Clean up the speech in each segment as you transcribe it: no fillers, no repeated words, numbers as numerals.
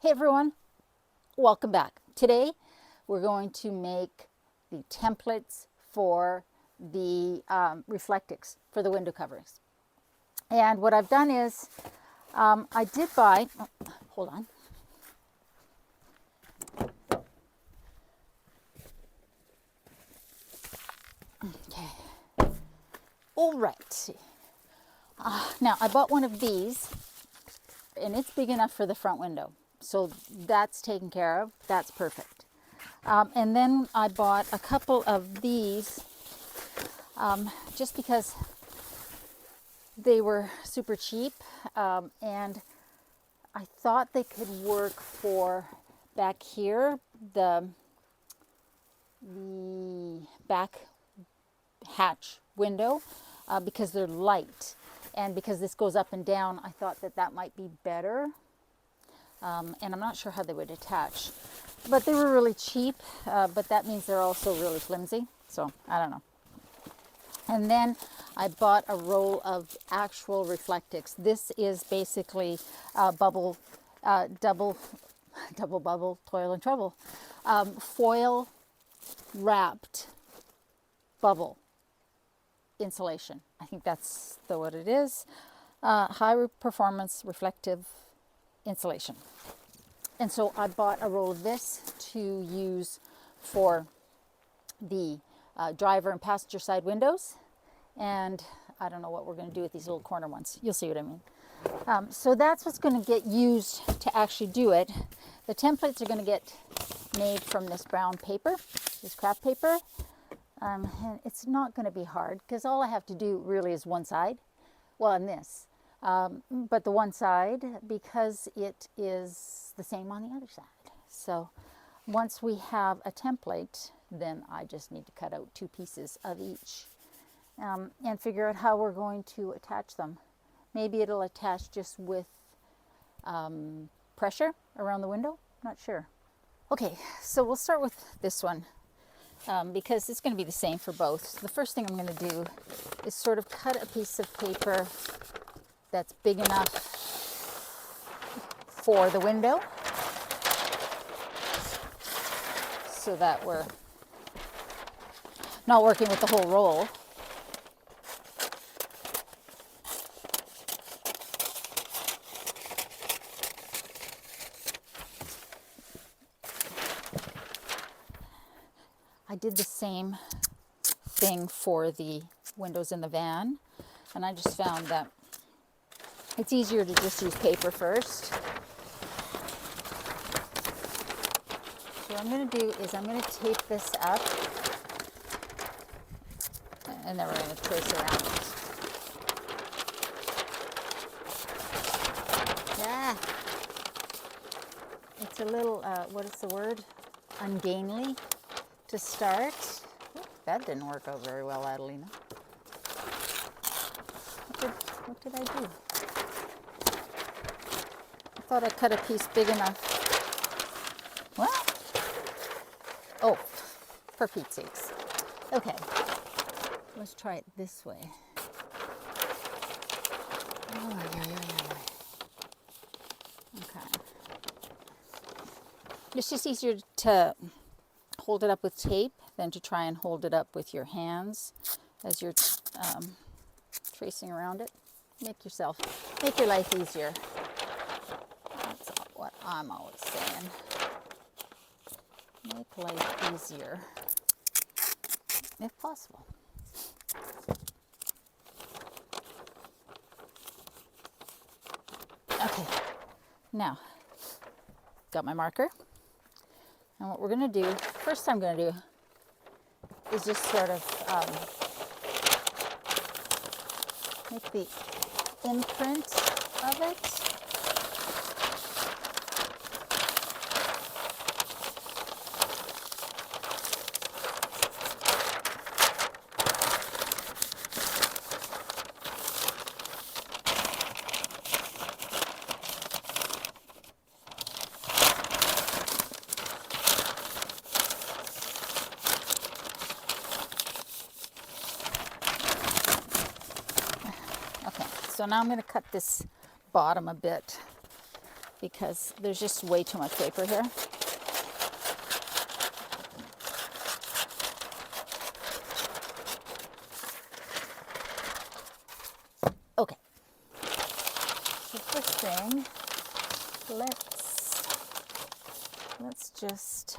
Hey everyone, welcome back. Today we're going to make the templates for the Reflectix for the window coverings. And what I've done is I did buy, hold on. Okay. All right. Now I bought one of these and it's big enough for the front window. So that's taken care of. That's perfect. And then I bought a couple of these just because they were super cheap. And I thought they could work for back here, the back hatch window, because they're light. And because this goes up and down, I thought that that might be better. And I'm not sure how they would attach. But they were really cheap, but that means they're also really flimsy. So, I don't know. And then I bought a roll of actual Reflectix. This is basically double bubble, toil and trouble. Foil wrapped bubble insulation. I think that's what it is. High performance reflective insulation. And so I bought a roll of this to use for the driver and passenger side windows. And I don't know what we're going to do with these little corner ones. You'll see what I mean. So that's what's going to get used to actually do it. The templates are going to get made from this brown paper, this craft paper. And it's not going to be hard because all I have to do really is one side. Well, on this. But the one side, because it is the same on the other side. So once we have a template, then I just need to cut out 2 pieces of each and figure out how we're going to attach them. Maybe it'll attach just with pressure around the window. Not sure. Okay, so we'll start with this one. Because it's going to be the same for both. The first thing I'm going to do is sort of cut a piece of paper that's big enough for the window so that we're not working with the whole roll. I did the same thing for the windows in the van, and I just found that it's easier to just use paper first. So what I'm going to do is I'm going to tape this up, and then we're going to trace around it. Yeah, it's a little, what is the word? Ungainly. To start. That didn't work out very well, Adelina. What did I do? I thought I cut a piece big enough. What? Oh, for Pete's sakes. Okay, let's try it this way. Oh, yeah. Okay. It's just easier to hold it up with tape than to try and hold it up with your hands as you're tracing around it. Make your life easier. That's what I'm always saying. Make life easier, if possible. Okay, now, got my marker. And what we're going to do, first I'm going to do is just sort of make the imprint of it. So now I'm going to cut this bottom a bit because there's just way too much paper here. Okay. The first thing, let's just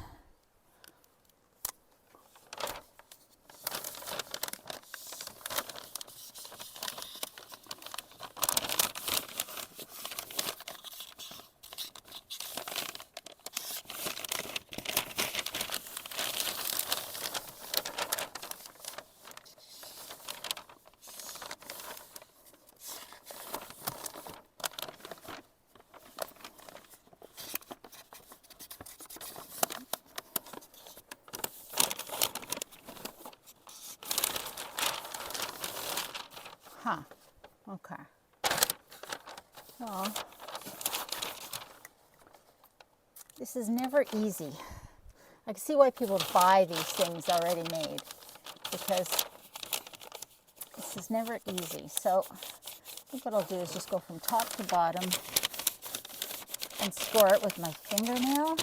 okay. Well, this is never easy. I can see why people buy these things already made, because this is never easy. So I think what I'll do is just go from top to bottom and score it with my fingernail.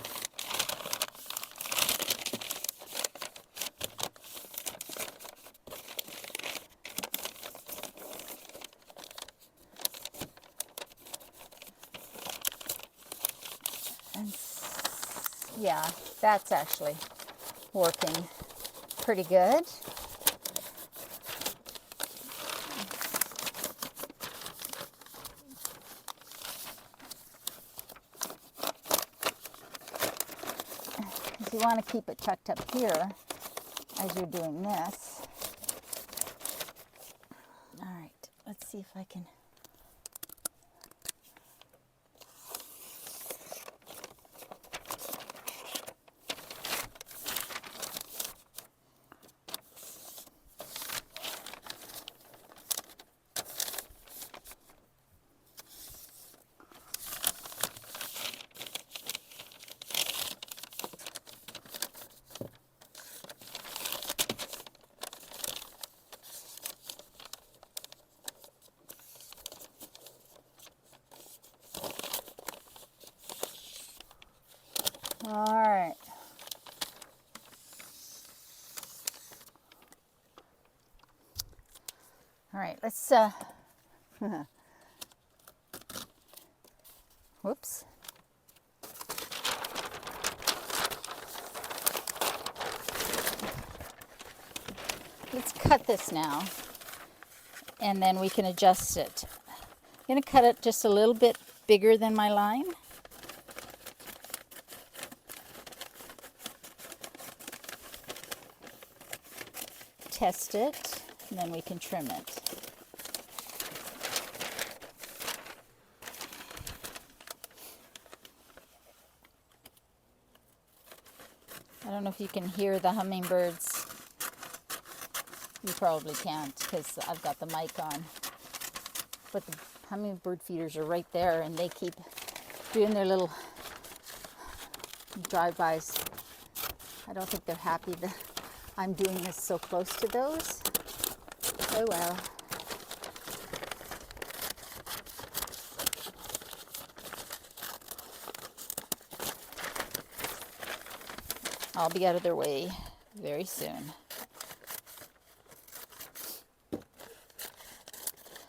Yeah, that's actually working pretty good. Because you want to keep it tucked up here as you're doing this. All right, let's see if I can. All right. All right, let's, whoops. Let's cut this now, and then we can adjust it. I'm going to cut it just a little bit bigger than my line. Test it, and then we can trim it. I don't know if you can hear the hummingbirds. You probably can't because I've got the mic on. But the hummingbird feeders are right there, and they keep doing their little drive-bys. I don't think they're happy that I'm doing this so close to those. Oh well. I'll be out of their way very soon.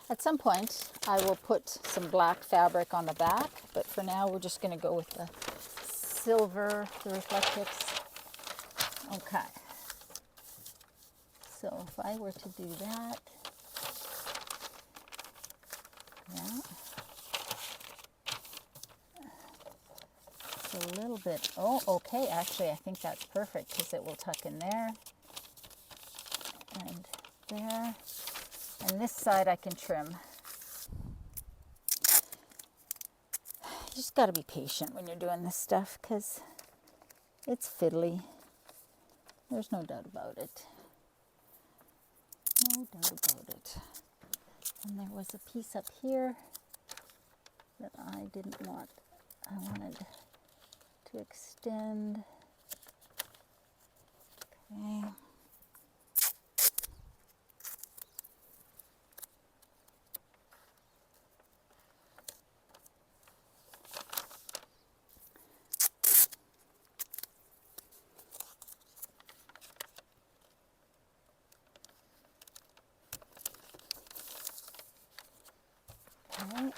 At some point, I will put some black fabric on the back, but for now we're just going to go with the silver, the Reflectix. Okay. So if I were to do that, yeah. It's a little bit, oh, okay, actually I think that's perfect because it will tuck in there and there. And this side I can trim. You just got to be patient when you're doing this stuff because it's fiddly. There's no doubt about it. No doubt about it. And there was a piece up here that I didn't want. I wanted to extend. Okay. Okay.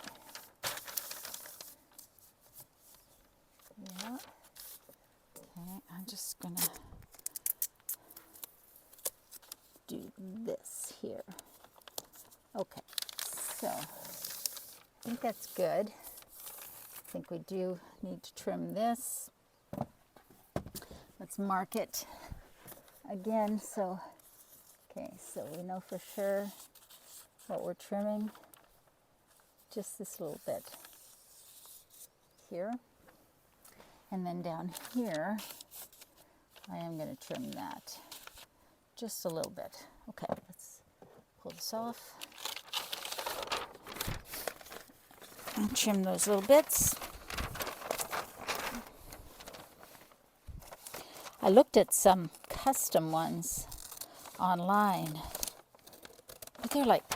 Yeah. Okay, I'm just gonna do this here. Okay, so I think that's good. I think we do need to trim this. Let's mark it again. So, okay, so we know for sure what we're trimming. Just this little bit here. And then down here, I am going to trim that just a little bit. Okay, let's pull this off and trim those little bits. I looked at some custom ones online, but they're like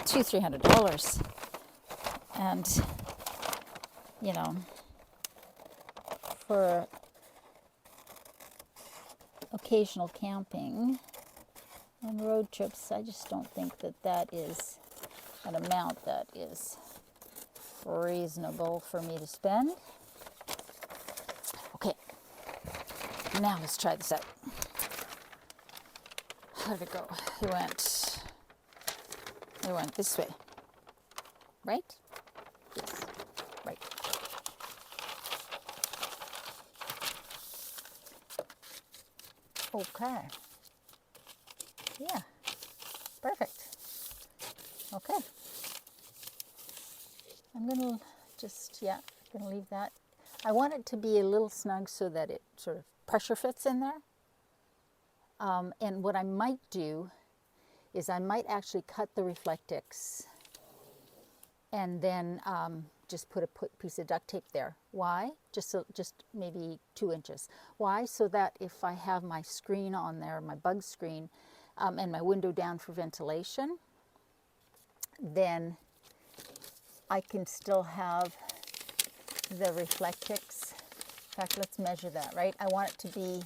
$200-300. And, you know, for occasional camping and road trips, I just don't think that that is an amount that is reasonable for me to spend. Okay, now let's try this out. How did it go? It went this way, right? Yes, right. Okay. Yeah, perfect. Okay. I'm gonna gonna leave that. I want it to be a little snug so that it sort of pressure fits in there. And what I might do is I might actually cut the Reflectix and then just put a piece of duct tape there. Why? Just maybe 2 inches. Why? So that if I have my screen on there, my bug screen, and my window down for ventilation, then I can still have the Reflectix. In fact, let's measure that, right? I want it to be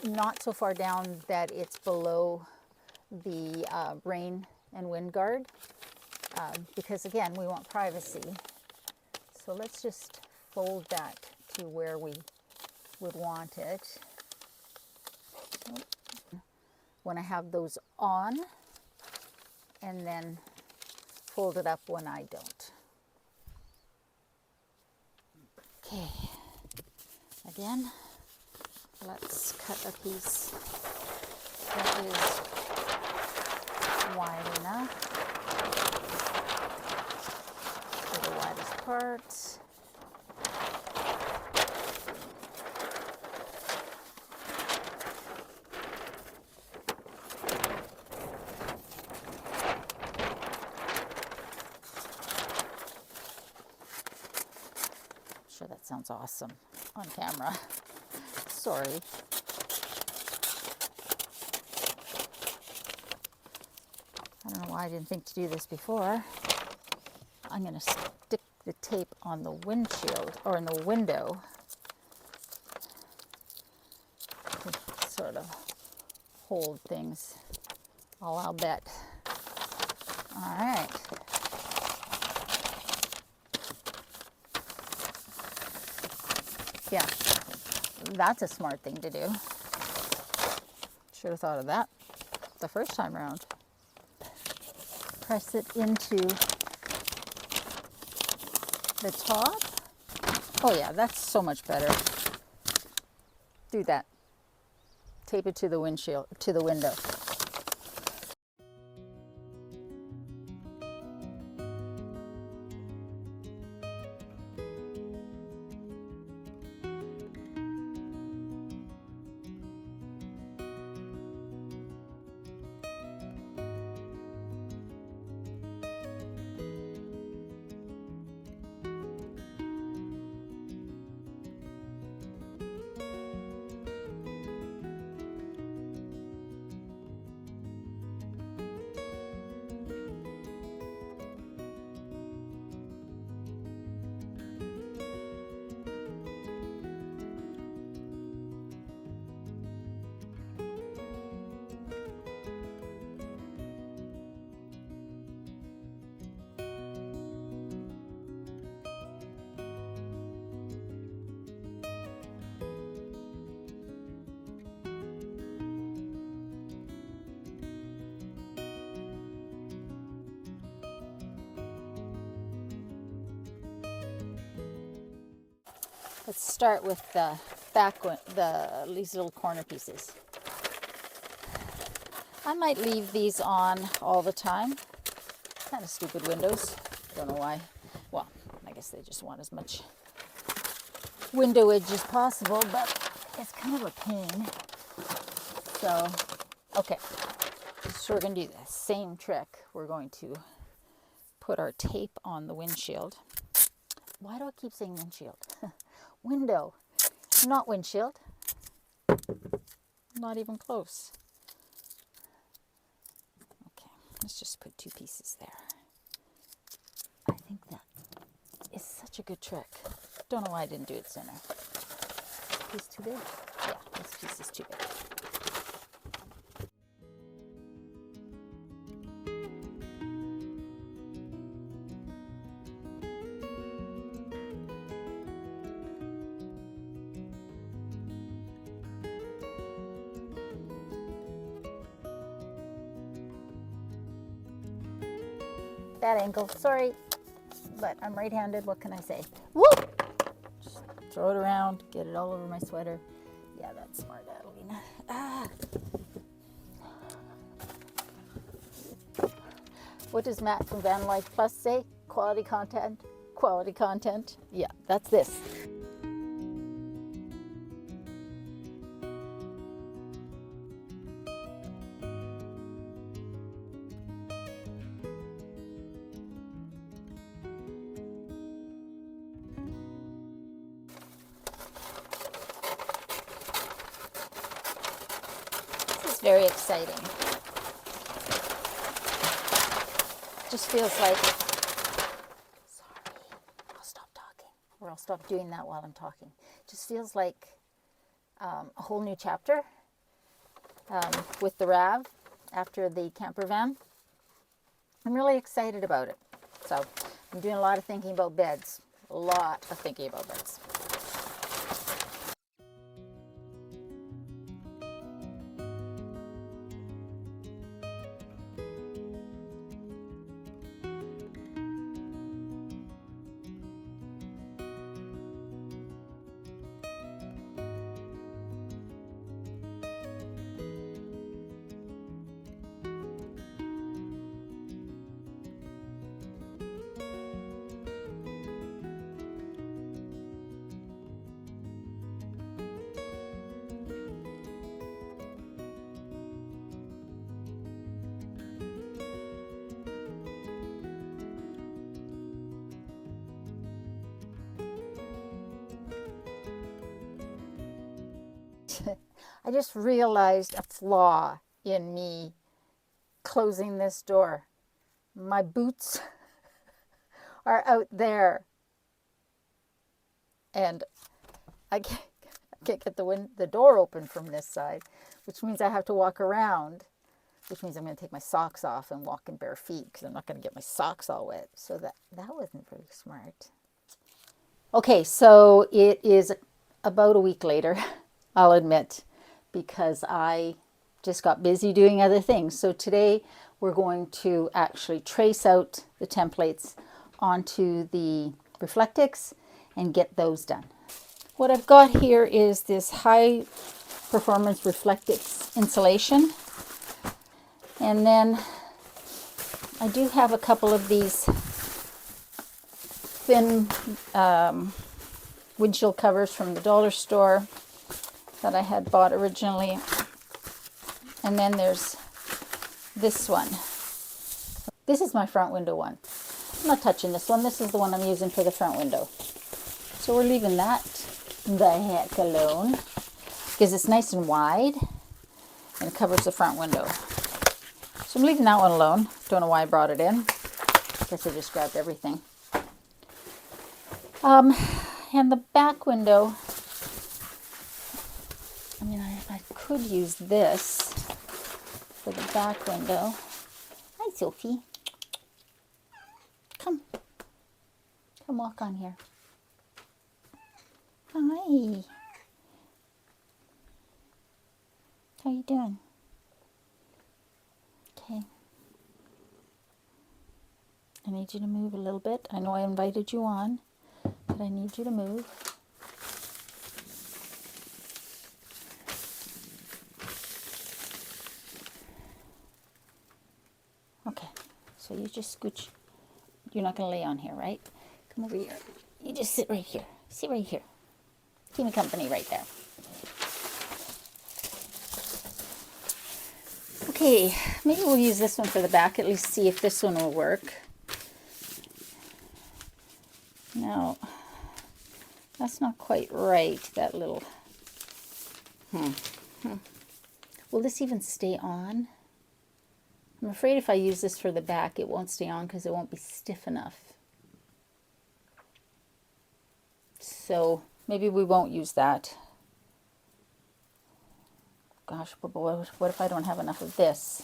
not so far down that it's below the rain and wind guard, because again, we want privacy. So let's just fold that to where we would want it. When I have those on, and then fold it up when I don't. Okay, again, let's cut a piece that is wide enough for the widest part. Sure, that sounds awesome on camera. Sorry. I don't know why I didn't think to do this before. I'm going to stick the tape on the windshield or in the window to sort of hold things. I'll bet. All right. Yeah, that's a smart thing to do. Should have thought of that the first time around. Press it into the top. Oh yeah, that's so much better. Do that. Tape it to the windshield, to the window. Let's start with the back one, these little corner pieces. I might leave these on all the time. Kind of stupid windows. Don't know why. Well, I guess they just want as much window edge as possible, but it's kind of a pain. So, okay. So we're going to do the same trick. We're going to put our tape on the windshield. Why do I keep saying windshield? Window. Not windshield. Not even close. Okay, let's just put 2 pieces there. I think that is such a good trick. Don't know why I didn't do it sooner. Piece too big? Yeah, this piece is too big. Bad angle, sorry, but I'm right-handed, what can I say? Whoop! Just throw it around, get it all over my sweater. Yeah, that's smart, Adelina. Ah! What does Matt from Van Life Plus say? Quality content? Quality content? Yeah, that's this. Very exciting. Just feels like, sorry, I'll stop talking, or I'll stop doing that while I'm talking. Just feels like a whole new chapter with the RAV after the camper van. I'm really excited about it. So I'm doing a lot of thinking about beds, a lot of thinking about beds. I just realized a flaw in me closing this door. My boots are out there, and I can't get the door open from this side, which means I have to walk around, which means I'm going to take my socks off and walk in bare feet because I'm not going to get my socks all wet. So that wasn't very smart. Okay, so it is about a week later, I'll admit, because I just got busy doing other things. So today we're going to actually trace out the templates onto the Reflectix and get those done. What I've got here is this high performance Reflectix insulation. And then I do have a couple of these thin windshield covers from the dollar store that I had bought originally. And then there's this one. This is my front window one. I'm not touching this one. This is the one I'm using for the front window. So we're leaving that the heck alone because it's nice and wide and it covers the front window. So I'm leaving that one alone. Don't know why I brought it in. Guess I just grabbed everything. And the back window, I mean, I could use this for the back window. Hi, Sophie. Come walk on here. Hi. How you doing? Okay. I need you to move a little bit. I know I invited you on, but I need you to move. So you just scooch. You're not going to lay on here, right? Come over here. You just sit right here. Sit right here. Keep me company right there. Okay, maybe we'll use this one for the back, at least see if this one will work. No, that's not quite right, that little... Will this even stay on? I'm afraid if I use this for the back, it won't stay on because it won't be stiff enough. So maybe we won't use that. Gosh, but what if I don't have enough of this?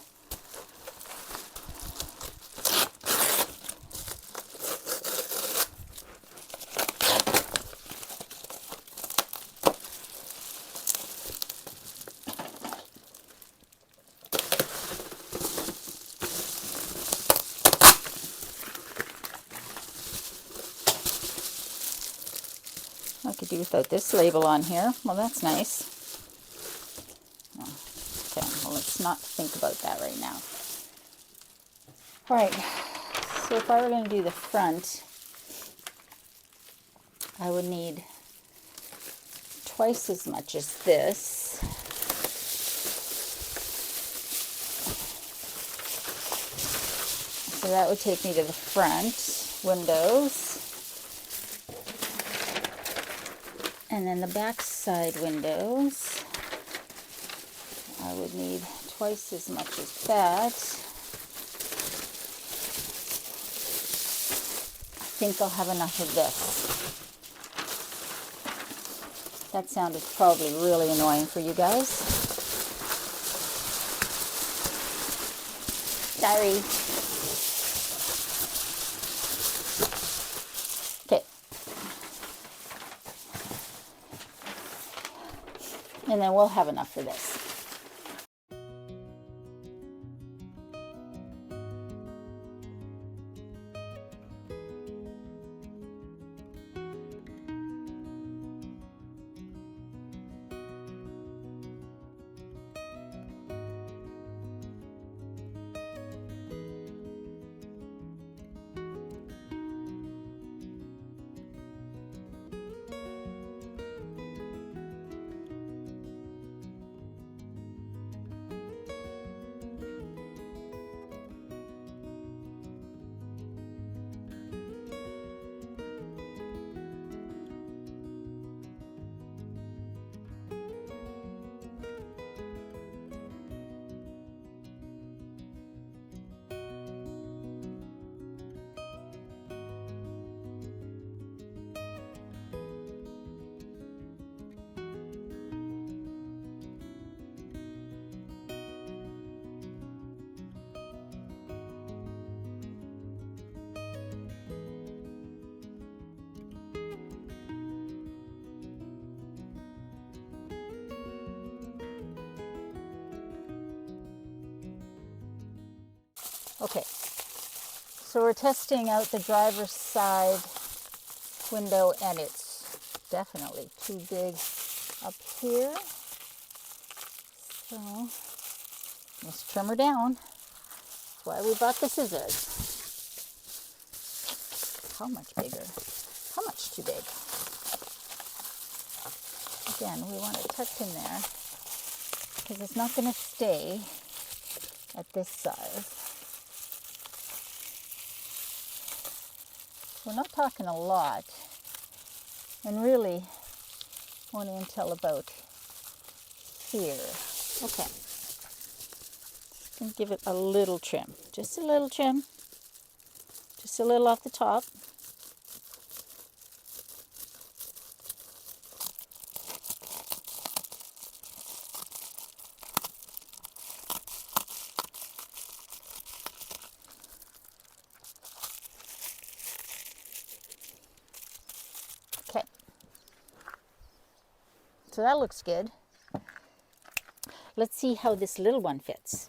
I could do without this label on here. Well, that's nice. Okay, well, let's not think about that right now. All right, so if I were going to do the front, I would need twice as much as this. So that would take me to the front windows. And then the back side windows, I would need twice as much as that. I think I'll have enough of this. That sounded probably really annoying for you guys. Sorry. Okay. And then we'll have enough for this. Okay, so we're testing out the driver's side window, and it's definitely too big up here. So let's trim her down. That's why we bought the scissors. How much bigger? How much too big? Again, we want it tucked in there because it's not going to stay at this size. We're not talking a lot, and really only until about here. Okay, just gonna give it a little trim, just a little trim, just a little off the top. Okay, so that looks good. Let's see how this little one fits.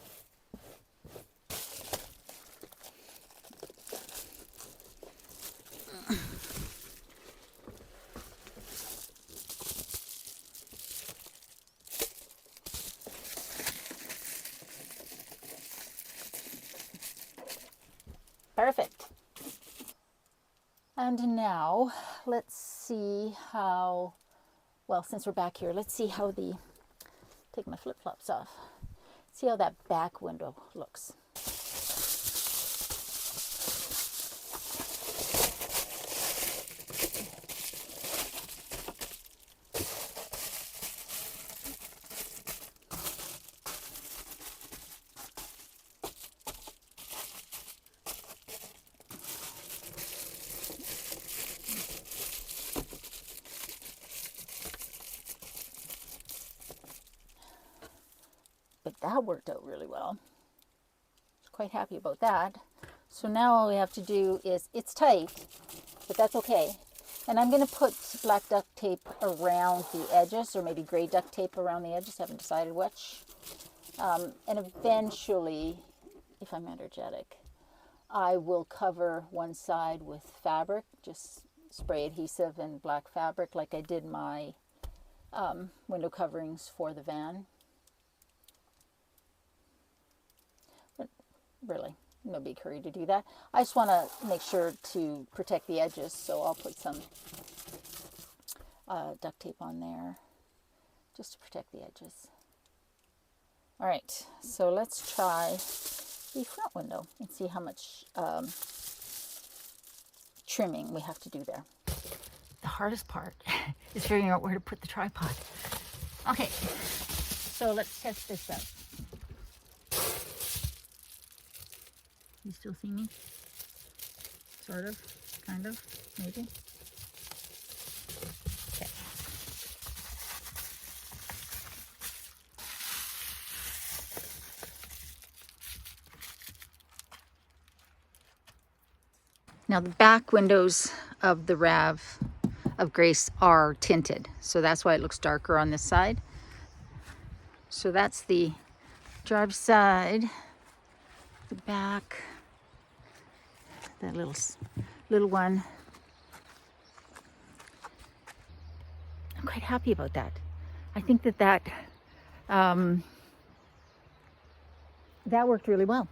Perfect. And now let's see how, well, since we're back here, let's see how take my flip-flops off. See how that back window looks. But that worked out really well. Quite happy about that. So now all we have to do is, it's tight, but that's okay. And I'm going to put black duct tape around the edges, or maybe gray duct tape around the edges. I haven't decided which. And eventually, if I'm energetic, I will cover one side with fabric, just spray adhesive and black fabric, like I did my window coverings for the van. But really, no big hurry to do that. I just want to make sure to protect the edges, so I'll put some duct tape on there just to protect the edges. All right, so let's try the front window and see how much trimming we have to do there. The hardest part is figuring out where to put the tripod. Okay, so let's test this out. You still see me? Sort of, kind of, maybe. Okay. Now the back windows of the RAV of Grace are tinted, so that's why it looks darker on this side. So that's the driver's side, the back, that little one. I'm quite happy about that. I think that worked really well.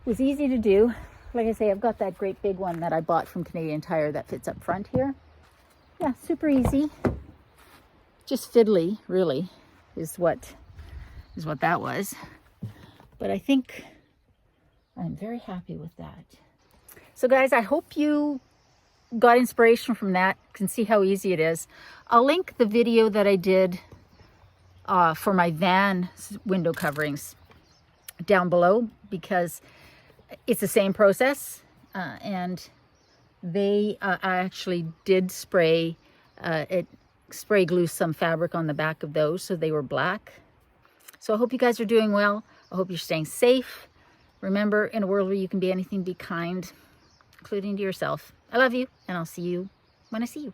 It was easy to do. Like I say, I've got that great big one that I bought from Canadian Tire that fits up front here. Yeah, super easy. Just fiddly, really, is what that was. But I think I'm very happy with that. So guys, I hope you got inspiration from that. You can see how easy it is. I'll link the video that I did for my van window coverings down below, because it's the same process, and I actually did spray glue some fabric on the back of those, so they were black. So I hope you guys are doing well. I hope you're staying safe. Remember, in a world where you can be anything, be kind, including to yourself. I love you, and I'll see you when I see you.